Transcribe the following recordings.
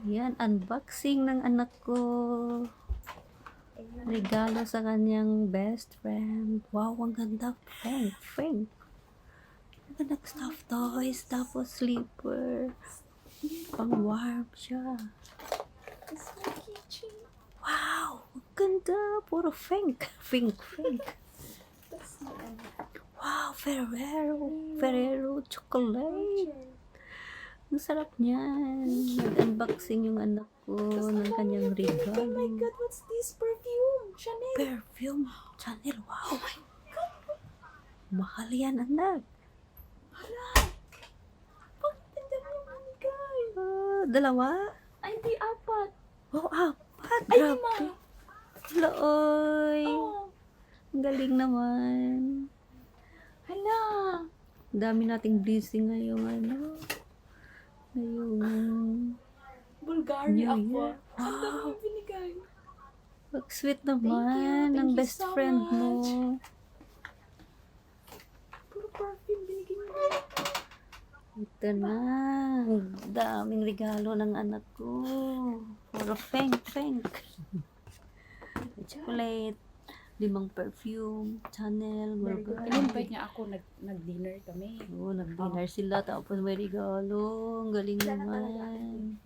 Yan, unboxing ng anak ko. Regalo sa kanyang best friend. Wow, ang ganda. Pink. Ang ganda stuffed toys. Tapos slipper. Pang warm siya. It's my keychain. Wow, ang ganda. Puro pink. Pink. That's my Wow, Ferrero chocolate. Ang sarap niyan. Nag-unboxing yung anak ko ng kanyang Oh my regalo. god, what's this perfume? Chanel. Perfume. Chanel, wow. Oh my god. Mahal yan, anak. Hala. Bakit ang dami yung binigay? Dalawa? Ay, di apat. Oh, apat. Ay, Grabe. 5. Hala, oy. Oh. Ang galing naman. Hala. Ang dami nating blessing ngayong ngayong Bulgari New Aqua. Year. Ang dami Wow. yung binigay. Sweet naman. Thank Ang you best so friend mo. much. Puro perfume binigay mo. Ito na. Ang daming regalo ng anak ko. Puro pink. Chocolate. 5 perfume. Chanel. In-invite niya ako, nag-dinner kami. Oo, nag-dinner sila. Tapos may regalo. Ang galing naman.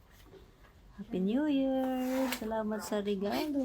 Happy New Year. Salamat sa regalo.